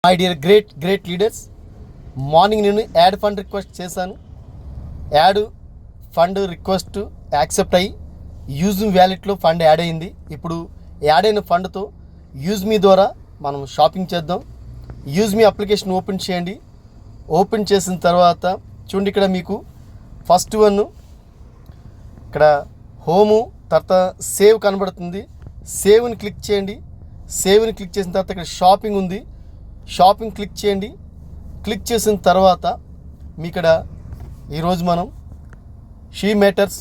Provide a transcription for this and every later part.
My dear great leaders, morning నేను add fund request చేశాను. Add fund request accept అయ్యి use మీ వ్యాలెట్లో fund add అయింది. ఇప్పుడు యాడ్ అయిన ఫండ్తో యూజ్ మీ ద్వారా మనం షాపింగ్ చేద్దాం. యూజ్ మీ అప్లికేషన్ ఓపెన్ చేయండి. ఓపెన్ చేసిన తర్వాత చూడండి, ఇక్కడ మీకు ఫస్ట్ వన్ ఇక్కడ హోము, తర్వాత సేవ్ కనబడుతుంది. సేవ్ని క్లిక్ చేయండి. సేవ్ని క్లిక్ చేసిన తర్వాత ఇక్కడ షాపింగ్ ఉంది. షాపింగ్ క్లిక్ చేయండి. క్లిక్ చేసిన తర్వాత మీ ఇక్కడ ఈరోజు మనం షీ మేటర్స్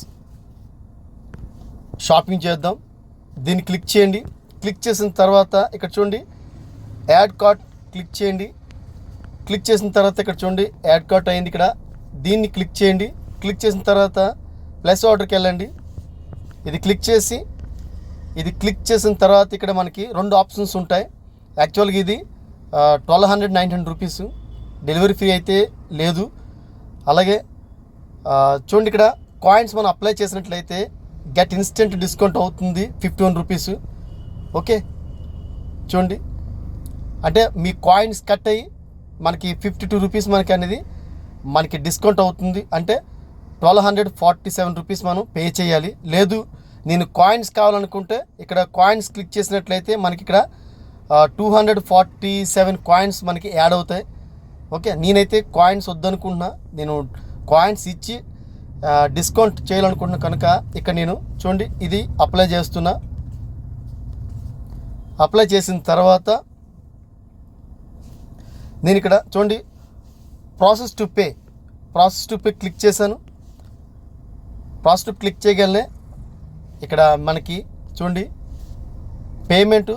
షాపింగ్ చేద్దాం. దీన్ని క్లిక్ చేయండి. క్లిక్ చేసిన తర్వాత ఇక్కడ చూడండి యాడ్ కార్ట్ క్లిక్ చేయండి. క్లిక్ చేసిన తర్వాత ఇక్కడ చూడండి యాడ్ కార్ట్ అయింది. ఇక్కడ దీన్ని క్లిక్ చేయండి. క్లిక్ చేసిన తర్వాత ప్లస్ ఆర్డర్కి వెళ్ళండి. ఇది క్లిక్ చేసిన తర్వాత ఇక్కడ మనకి 2 ఆప్షన్స్ ఉంటాయి. యాక్చువల్గా ఇది 1200-900 రూపీస్, డెలివరీ ఫీ అయితే లేదు. అలాగే చూడండి, ఇక్కడ కాయిన్స్ మనం అప్లై చేసినట్లయితే గెట్ ఇన్స్టెంట్ డిస్కౌంట్ అవుతుంది 51 రూపీస్. ఓకే, చూడండి, అంటే మీ కాయిన్స్ కట్ అయ్యి మనకి 52 రూపీస్ మనకి డిస్కౌంట్ అవుతుంది. అంటే 1247 రూపీస్ మనం పే చేయాలి. లేదు నేను కాయిన్స్ కావాలనుకుంటే ఇక్కడ కాయిన్స్ క్లిక్ చేసినట్లయితే మనకి ఇక్కడ 247 కాయిన్స్ మనకి యాడ్ అవుతాయి. ఓకే, నేనైతే కాయిన్స్ వద్దనుకుంటున్నా, నేను కాయిన్స్ ఇచ్చి డిస్కౌంట్ చేయాలనుకుంటున్నా కనుక ఇక్కడ నేను చూడండి ఇది అప్లై చేస్తున్నా. అప్లై చేసిన తర్వాత నేను ఇక్కడ చూడండి ప్రాసెస్ టు పే క్లిక్ చేశాను. ప్రాసెస్ టు క్లిక్ చేయగలనే ఇక్కడ మనకి చూడండి పేమెంట్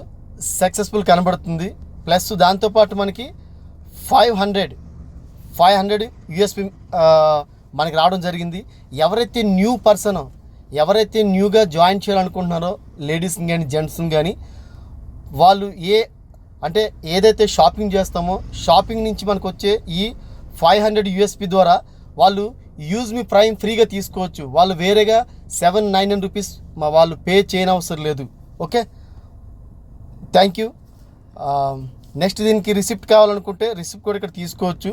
సక్సెస్ఫుల్ కనబడుతుంది. ప్లస్ దాంతోపాటు మనకి 500 యూఎస్పి మనకి రావడం జరిగింది. ఎవరైతే ఎవరైతే న్యూగా జాయిన్ చేయాలనుకుంటున్నారో లేడీస్ని కానీ జెంట్స్ని కానీ, వాళ్ళు ఏదైతే షాపింగ్ చేస్తామో షాపింగ్ నుంచి మనకు వచ్చే ఈ 500 యూఎస్పి ద్వారా వాళ్ళు యూజ్ మీ ప్రైమ్ ఫ్రీగా తీసుకోవచ్చు. వాళ్ళు వేరేగా 799 రూపీస్ వాళ్ళు పే చేయనవసరం లేదు. Okay, thank you. నెక్స్ట్ దీనికి రిసిప్ట్ కావాలనుకుంటే రిసిప్ట్ కూడా ఇక్కడ తీసుకోవచ్చు.